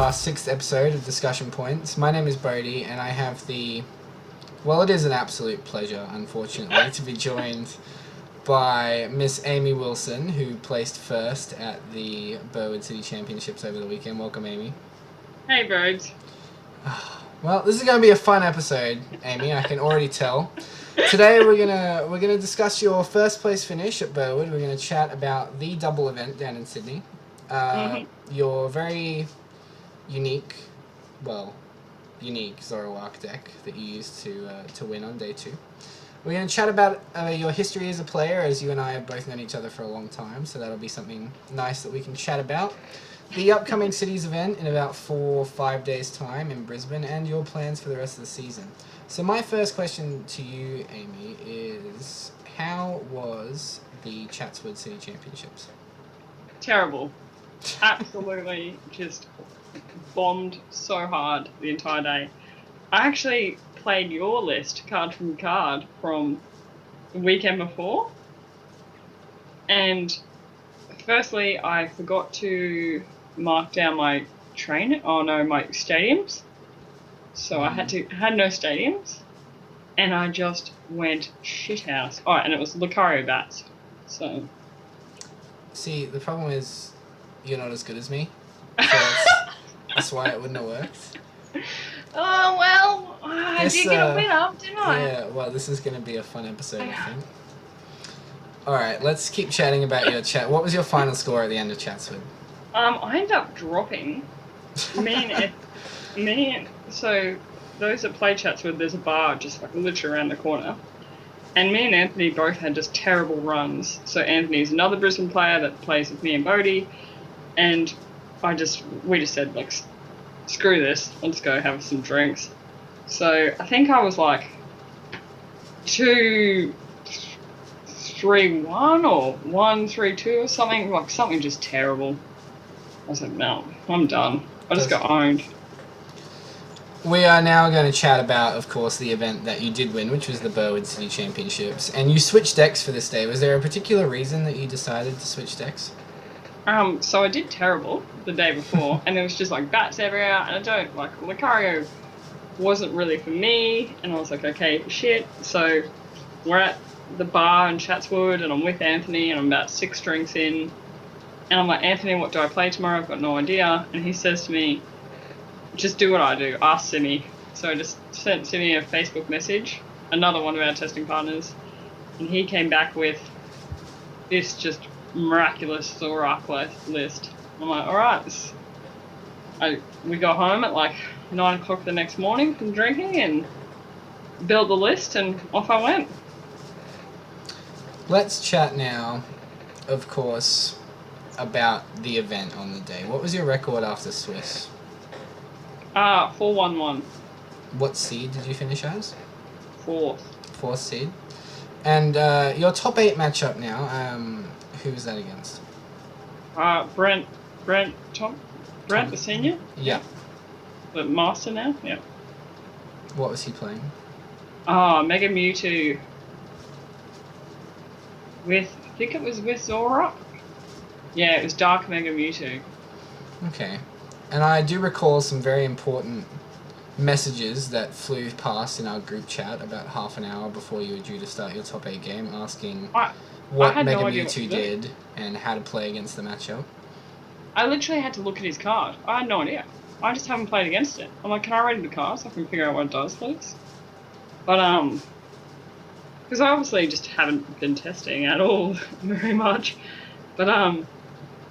our 6th episode of Discussion Points. My name is Bodhi, and I have it is an absolute pleasure, unfortunately, to be joined by Miss Amy Wilson, who placed first at the Burwood City Championships over the weekend. Welcome, Amy. Hey, birds. Well, this is going to be a fun episode, Amy, I can already tell. Today we're gonna discuss your first place finish at Burwood. We're gonna chat about the double event down in Sydney. Your very unique Zoroark deck that you used to win on day 2. We're going to chat about your history as a player, as you and I have both known each other for a long time, so that'll be something nice that we can chat about. The upcoming Cities event in about 4 or 5 days' time in Brisbane, and your plans for the rest of the season. So my first question to you, Amy, is how was the Chatswood City Championships? Terrible. Absolutely just bombed so hard the entire day. I actually played your list card from the weekend before. And firstly, I forgot to mark down my my stadiums. So I had no stadiums. And I just went shithouse. Oh, and it was Lucario bats. So. See, the problem is you're not as good as me. So that's why it wouldn't have worked. Oh, well, I did get a win up, didn't I? Yeah, well, this is going to be a fun episode, I think. Alright, let's keep chatting about your chat. What was your final score at the end of Chatswood? I ended up dropping. So those that play Chatswood, there's a bar just like literally around the corner. And me and Anthony both had just terrible runs. So Anthony's another Brisbane player that plays with me and Bodhi. And we just said, like, screw this, let's go have some drinks. So I think I was like 2-3-1 or 1-3-2 or something, like something just terrible. I was like, no, I'm done. I just got owned. We are now going to chat about, of course, the event that you did win, which was the Burwood City Championships. And you switched decks for this day. Was there a particular reason that you decided to switch decks? So I did terrible the day before, and there was just like bats everywhere, and Lucario wasn't really for me, and I was like, okay, shit. So we're at the bar in Chatswood, and I'm with Anthony, and I'm about 6 drinks in, and I'm like, Anthony, what do I play tomorrow? I've got no idea. And he says to me, just do what I do, ask Simi. So I just sent Simi a Facebook message, another one of our testing partners, and he came back with this just miraculous Zoroark list. I'm like, alright. We got home at like 9 o'clock the next morning from drinking and built the list, and off I went. Let's chat now, of course, about the event on the day. What was your record after Swiss? 4-1-1. What seed did you finish as? 4th. 4th seed. And your top 8 matchup now, who was that against? Brent, the senior? Yeah. The master now? Yeah. What was he playing? Mega Mewtwo. I think it was with Zoroark. Yeah, it was Dark Mega Mewtwo. Okay. And I do recall some very important messages that flew past in our group chat about half an hour before you were due to start your top 8 game, asking what Mega Mewtwo did and how to play against the matchup. I literally had to look at his card. I had no idea. I just haven't played against it. I'm like, can I read the card so I can figure out what it does, please? But, because I obviously just haven't been testing at all very much. But, I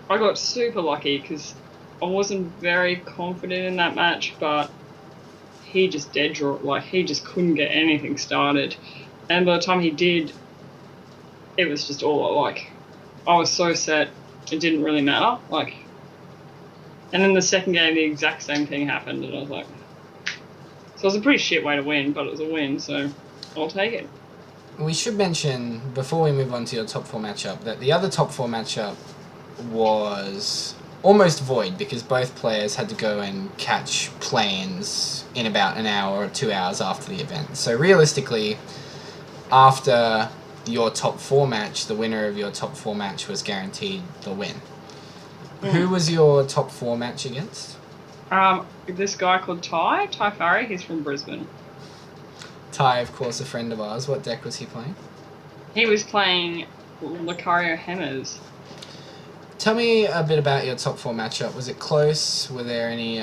got super lucky because I wasn't very confident in that match, but he just dead draw, like, he just couldn't get anything started. And by the time he did, it was just all, like, I was so set, it didn't really matter, like. And in the second game, the exact same thing happened, and I was like, so it was a pretty shit way to win, but it was a win, so I'll take it. We should mention, before we move on to your top 4 matchup, that the other top 4 matchup was almost void because both players had to go and catch planes in about an hour or 2 hours after the event. So realistically, after your top 4 match, the winner of your top 4 match was guaranteed the win. Who was your top 4 match against? This guy called Ty Farry, he's from Brisbane. Ty, of course, a friend of ours. What deck was he playing? He was playing Lucario Hammers. Tell me a bit about your top four matchup. Was it close? Were there any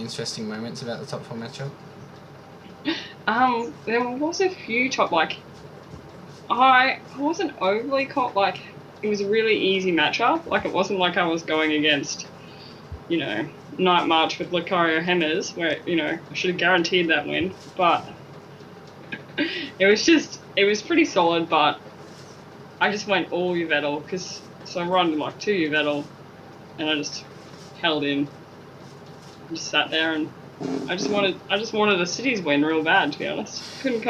interesting moments about the top four matchup? There was a few top, like, I wasn't overly caught, like, it was a really easy matchup. Like, it wasn't like I was going against, Night March with Lucario Hammers, where, I should have guaranteed that win. But it was pretty solid, but I just went all Yvettal, so I run like 2 Yvettal, and I just held in. Just sat there, and I just wanted a cities win real bad, to be honest. Couldn't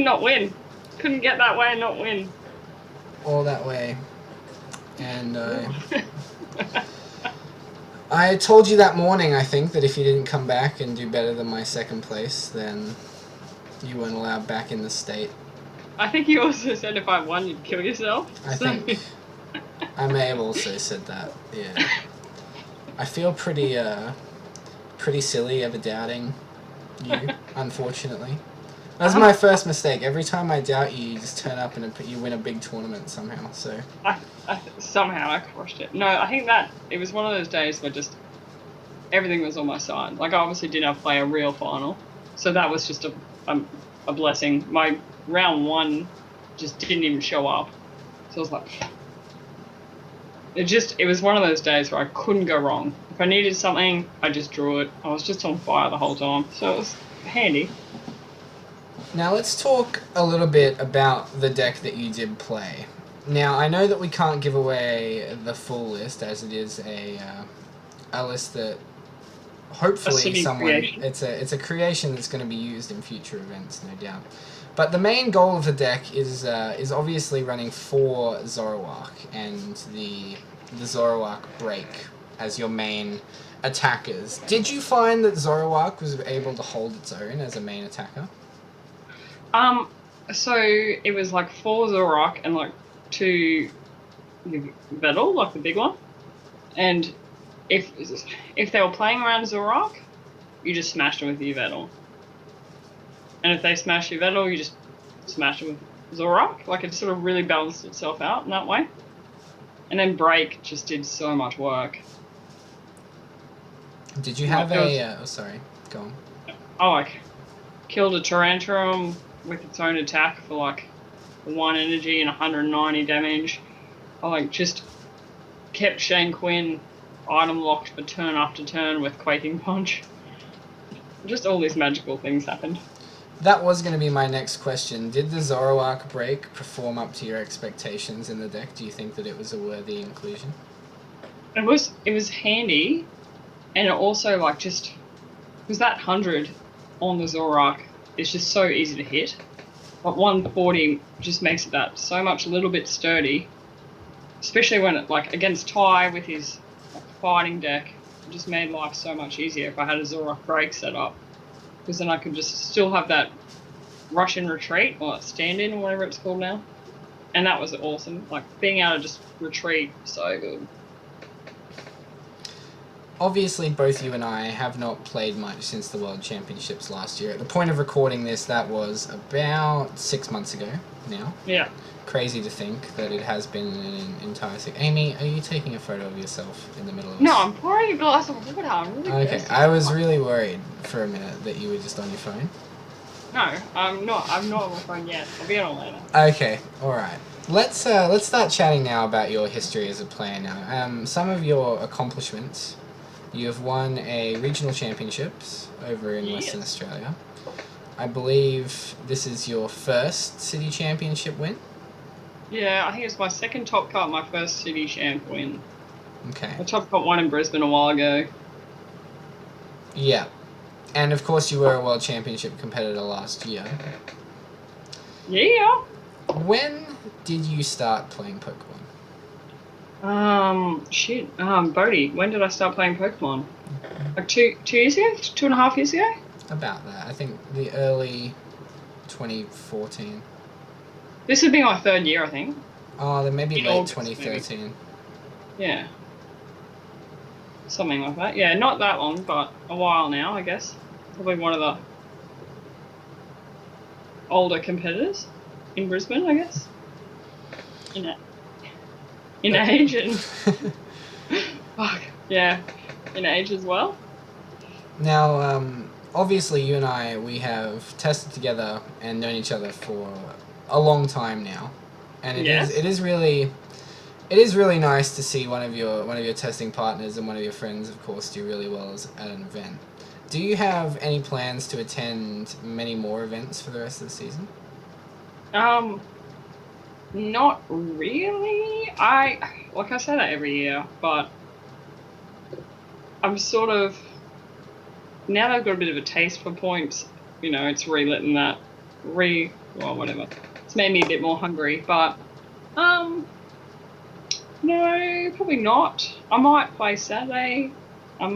not win. Couldn't get that way and not win. All that way. And I told you that morning, I think, that if you didn't come back and do better than my second place, then you weren't allowed back in the state. I think you also said if I won, you'd kill yourself. I think I may have also said that, yeah. I feel pretty silly ever doubting you, unfortunately. That's my first mistake. Every time I doubt you, you just turn up and you win a big tournament somehow, so... Somehow I crushed it. No, I think that it was one of those days where just everything was on my side. Like, I obviously didn't have to play a real final, so that was just a blessing. My round 1 just didn't even show up, so I was like... It was one of those days where I couldn't go wrong. If I needed something, I just drew it. I was just on fire the whole time, so it was handy. Now let's talk a little bit about the deck that you did play. Now, I know that we can't give away the full list, as it is a list that hopefully creation. It's a creation that's going to be used in future events, no doubt. But the main goal of the deck is obviously running 4 Zoroark and the Zoroark break as your main attackers. Did you find that Zoroark was able to hold its own as a main attacker? So it was like 4 Zoroark and like 2 Yveltal, like the big one. And if they were playing around Zoroark, you just smashed it with Yveltal. And if they smash Yveltal, you just smash it with Zoroark. Like, it sort of really balanced itself out in that way. And then Break just did so much work. Did you have sorry, go on. I, like, killed a Tyrantrum with its own attack for, like, 1 energy and 190 damage. I, like, just kept Shane Quinn item locked for turn after turn with Quaking Punch. Just all these magical things happened. That was going to be my next question. Did the Zoroark break perform up to your expectations in the deck? Do you think that it was a worthy inclusion? It was handy, and it also, like, just... Because that 100 on the Zoroark is just so easy to hit. But 140 just makes it that so much a little bit sturdy. Especially when it, like, against Ty with his fighting deck, it just made life so much easier if I had a Zoroark break set up. Because then I could just still have that Russian retreat, or stand-in, or whatever it's called now. And that was awesome. Like, being able to just retreat, so good. Obviously, both you and I have not played much since the World Championships last year. At the point of recording this, that was about 6 months ago now. Yeah. Crazy to think that it has been an entire... Amy, are you taking a photo of yourself in the middle of this? No, I'm pouring a glass of water. I'm really thirsty. I was really worried for a minute that you were just on your phone. No, I'm not. I'm not on my phone yet. I'll be on later. Okay, alright. Let's start chatting now about your history as a player now. Some of your accomplishments. You have won a regional championships over in Western Australia. I believe this is your first city championship win? Yeah, I think it's my second Top Cup, my first city champ win. Okay. I Top Cup won in Brisbane a while ago. Yeah. And of course you were a World Championship competitor last year. Yeah. When did you start playing Pokemon? Bodhi, when did I start playing Pokemon? Like 2 years ago? 2.5 years ago? About that. I think the early 2014. This would be my 3rd year, I think. Oh, then maybe In late August, 2013. Maybe. Yeah. something like that. Yeah, not that long, but a while now, I guess. Probably one of the older competitors in Brisbane, I guess. In age and fuck, yeah, in age as well. Now, obviously, you and I, we have tested together and known each other for a long time now, and it is really nice to see one of your testing partners and one of your friends, of course, do really well at an event. Do you have any plans to attend many more events for the rest of the season? Not really. I say that every year, but I'm sort of, now that I've got a bit of a taste for points, it's whatever. It's made me a bit more hungry, but no, probably not. I might play Saturday. I'm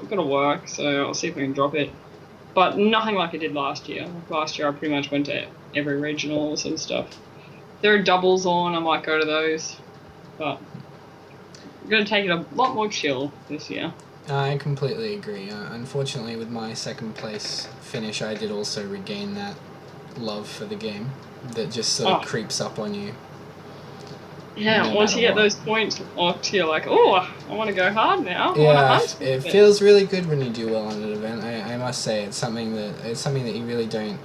gonna work, so I'll see if I can drop it. But nothing like I did last year. Last year I pretty much went to every regionals and stuff. There are doubles on, I might go to those. But I'm going to take it a lot more chill this year. I completely agree. Unfortunately, with my second place finish, I did also regain that love for the game that just sort of creeps up on you. Yeah, no once you get those points locked, you're like, oh, I want to go hard now. It feels really good when you do well on an event. I must say, it's something that you really don't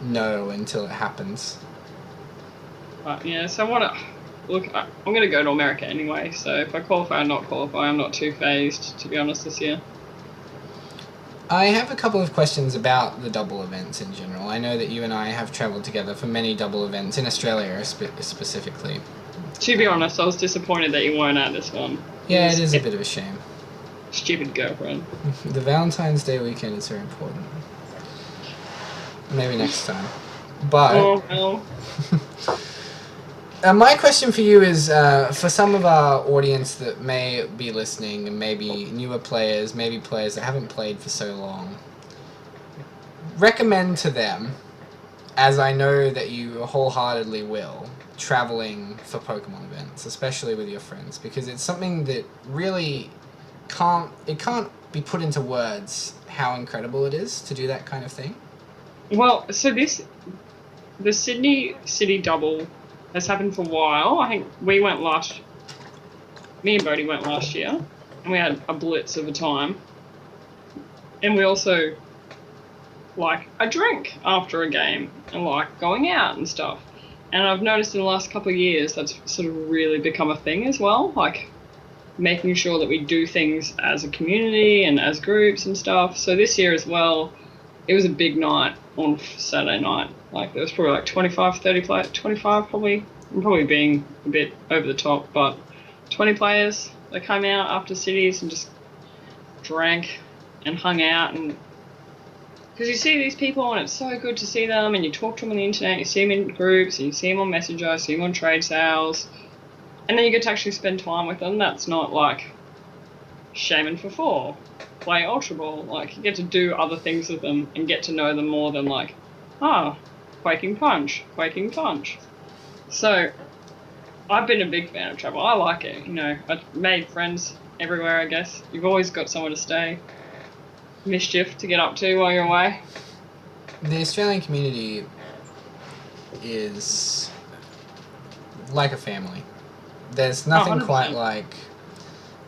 know until it happens. But yeah, so I'm going to go to America anyway. So if I qualify or not qualify, I'm not too phased, to be honest, this year. I have a couple of questions about the double events in general. I know that you and I have travelled together for many double events in Australia specifically. To be honest, I was disappointed that you weren't at this one. Yeah, it is a bit of a shame. Stupid girlfriend. The Valentine's Day weekend is very important. Maybe next time. But... Oh, well. My question for you is, for some of our audience that may be listening, and maybe newer players, maybe players that haven't played for so long, recommend to them, as I know that you wholeheartedly will, traveling for Pokemon events, especially with your friends, because it's something that really can't be put into words how incredible it is to do that kind of thing. Well, so the Sydney City Double has happened for a while. I think me and Bodhi went last year, and we had a blitz of a time. And we also like a drink after a game, and like going out and stuff. And I've noticed in the last couple of years that's sort of really become a thing as well, like making sure that we do things as a community and as groups and stuff. So this year as well, it was a big night on Saturday night. Like there was probably like 25, 30 players, 25 probably. I'm probably being a bit over the top, but 20 players that came out after cities and just drank and hung out. And because you see these people and it's so good to see them, and you talk to them on the internet, you see them in groups, and you see them on Messenger, see them on trade sales, and then you get to actually spend time with them. That's not like Shaman for 4, play Ultra Ball. Like you get to do other things with them and get to know them more than like, Quaking Punch. So I've been a big fan of travel. I like it. I've made friends everywhere, I guess. You've always got somewhere to stay. Mischief to get up to while you're away. The Australian community is like a family. There's nothing quite like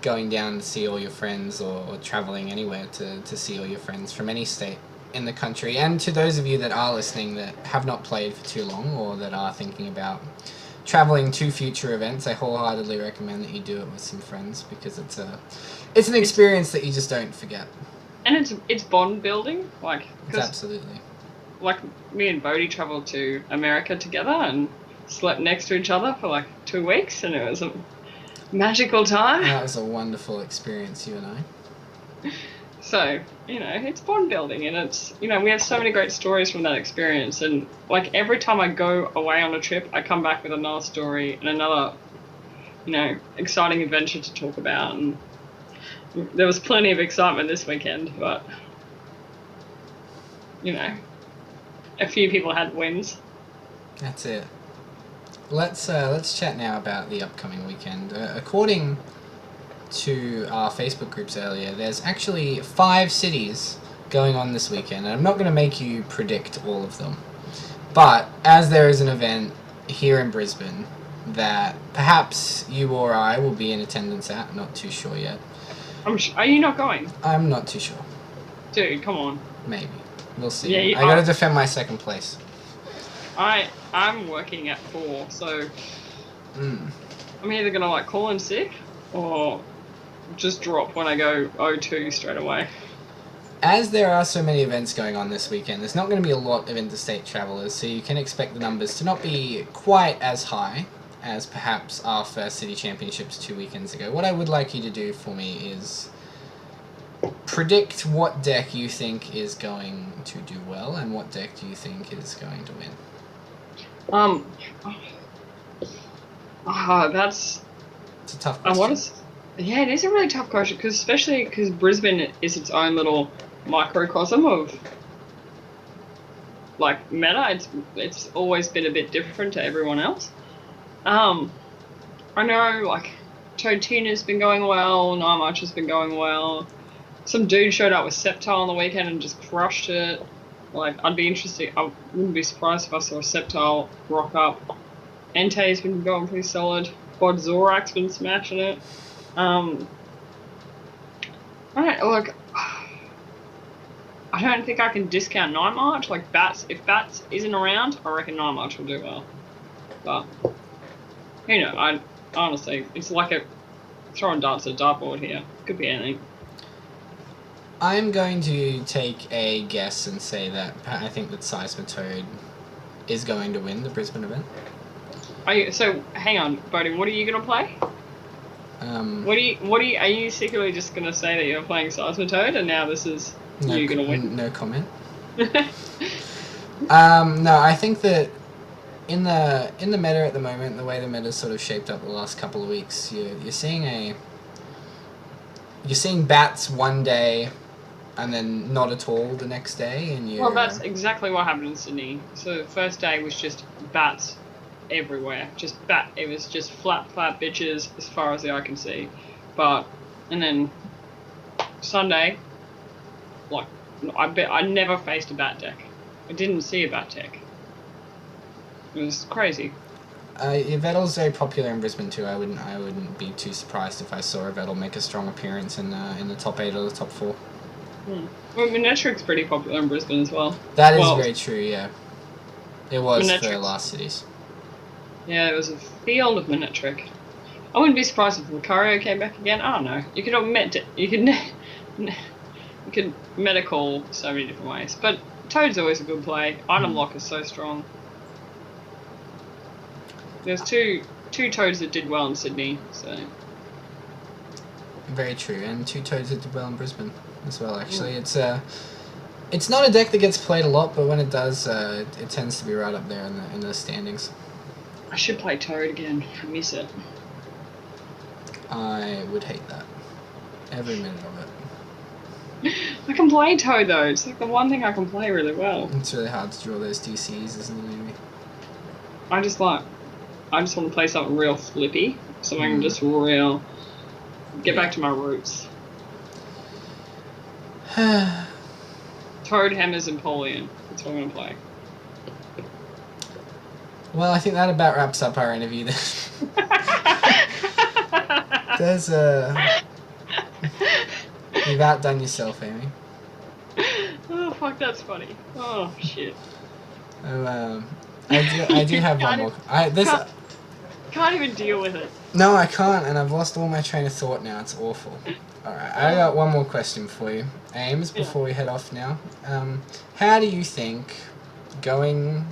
going down to see all your friends or travelling anywhere to see all your friends from any state in the country. And to those of you that are listening that have not played for too long or that are thinking about travelling to future events, I wholeheartedly recommend that you do it with some friends, because it's an experience that you just don't forget. And it's bond building, like it's absolutely. Like me and Bodhi travelled to America together and slept next to each other for like 2 weeks, and it was a magical time. That was a wonderful experience, you and I. So, it's bond building, and it's, we have so many great stories from that experience. And like every time I go away on a trip, I come back with another story and another, exciting adventure to talk about. And there was plenty of excitement this weekend, but, a few people had wins. That's it. Let's chat now about the upcoming weekend. According to our Facebook groups earlier, there's actually 5 cities going on this weekend. And I'm not going to make you predict all of them. But as there is an event here in Brisbane that perhaps you or I will be in attendance at, not too sure yet. Are you not going? I'm not too sure. Dude, come on. Maybe. We'll see. Yeah, I got to defend my second place. I'm working at 4, so I'm either going to like call in sick or just drop when I go 02 straight away. As there are so many events going on this weekend, there's not going to be a lot of interstate travellers, so you can expect the numbers to not be quite as high as perhaps our first City Championships 2 weekends ago. What I would like you to do for me is predict what deck you think is going to do well and what deck do you think is going to win. That's... It's a tough question. Yeah, it is a really tough question, especially because Brisbane is its own little microcosm of like meta. It's always been a bit different to everyone else. I know like Totina's been going well, Nine March has been going well. Some dude showed up with Sceptile on the weekend and just crushed it. Like I wouldn't be surprised if I saw a Sceptile rock up. Entei's been going pretty solid. Bod Zorak's been smashing it. I don't think I can discount Nine March. Like if Bats isn't around, I reckon Nine March will do well. But I honestly, it's like throwing darts at a dartboard here. Could be anything. I'm going to take a guess and say that I think that Seismitoad is going to win the Brisbane event. So hang on, Bodhi, what are you gonna play? Are you secretly just gonna say that you're playing Seismitoad and now this is you gonna win? No comment. No, I think that in the meta at the moment, the way the meta's sort of shaped up the last couple of weeks, you're seeing Bats one day and then not at all the next day, and well, that's exactly what happened in Sydney. So the first day was just Bats everywhere, it was just flat bitches as far as the eye can see. And then Sunday, like I never faced a bat deck. I didn't see a bat deck. It was crazy. Vettel's very popular in Brisbane too. I wouldn't be too surprised if I saw a Vettel make a strong appearance in the top 8 or the top 4. Well, Minetric's pretty popular in Brisbane as well. That is very true, yeah. It was for the last cities. Yeah, it was a field of Minetric. I wouldn't be surprised if Lucario came back again. I don't know. You could medical so many different ways. But Toad's always a good play. Item lock is so strong. There's two Toads that did well in Sydney, so. Very true, and 2 Toads that did well in Brisbane as well. Actually, it's not a deck that gets played a lot, but when it does, it tends to be right up there in the standings. I should play Toad again. I miss it. I would hate that. Every minute of it. I can play Toad though. It's like the one thing I can play really well. It's really hard to draw those DCs, isn't it, maybe? I just want to play something real flippy. Something just real. Get back to my roots. Toad, Hammers, and Polian. That's what I'm going to play. Well, I think that about wraps up our interview then. You've outdone yourself, Amy. Oh, fuck, that's funny. Oh, shit. Oh, I do have one more. Can't even deal with it. No, I can't, and I've lost all my train of thought now. It's awful. Alright, I got one more question for you, Ames, before we head off now. How do you think, going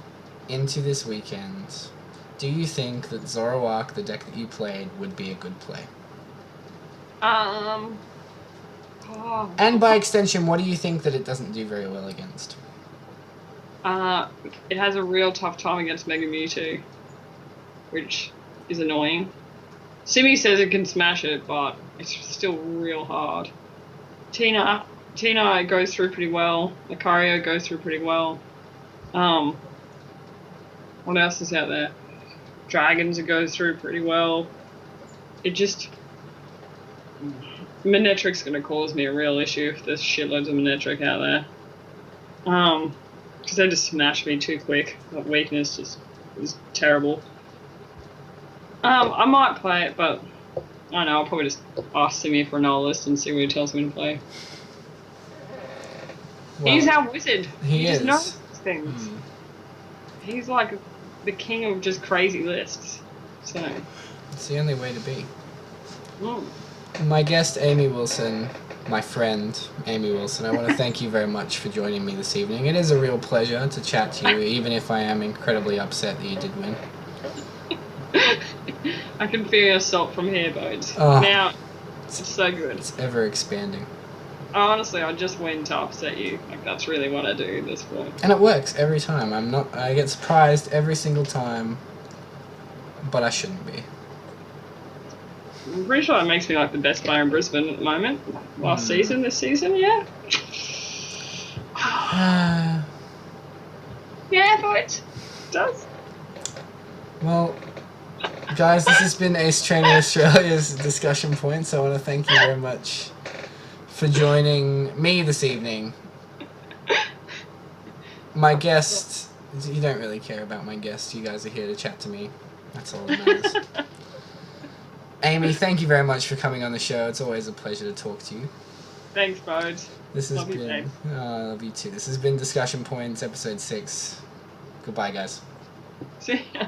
into this weekend, do you think that Zoroark, the deck that you played, would be a good play? And by extension, what do you think that it doesn't do very well against? It has a real tough time against Mega Mewtwo, which is annoying. Simi says it can smash it, but it's still real hard. Tina goes through pretty well. Lucario goes through pretty well. What else is out there? Dragons goes through pretty well. Manetric's going to cause me a real issue if there's shitloads of Manetric out there. Because they just smash me too quick. That weakness just is terrible. I might play it, but I don't know. I'll probably just ask Simi for an old list and see what he tells me to play. Well, he's our wizard. He just is. knows things. He's like the king of just crazy lists. So It's the only way to be. mm. My guest, Amy Wilson, my friend, Amy Wilson, I want to thank you very much for joining me this evening. It is a real pleasure to chat to you, even if I am incredibly upset that you did win. I can feel your salt from here, Bones. Oh, now, it's so good. It's ever expanding. Honestly, I just win to upset you. Like, that's really what I do at this point. And it works every time. I get surprised every single time, but I shouldn't be. I'm pretty sure that makes me like the best player in Brisbane at the moment. Last season, this season, yeah. Yeah, Bones. It does. Well, guys, this has been Ace Trainer Australia's discussion points. I want to thank you very much for joining me this evening. My guest, you don't really care about my guest. You guys are here to chat to me. That's all that matters. Amy, thank you very much for coming on the show. It's always a pleasure to talk to you. Thanks, Bones. This has Love you, been. babe. I love you too. This has been Discussion Points, episode 6. Goodbye, guys. See ya.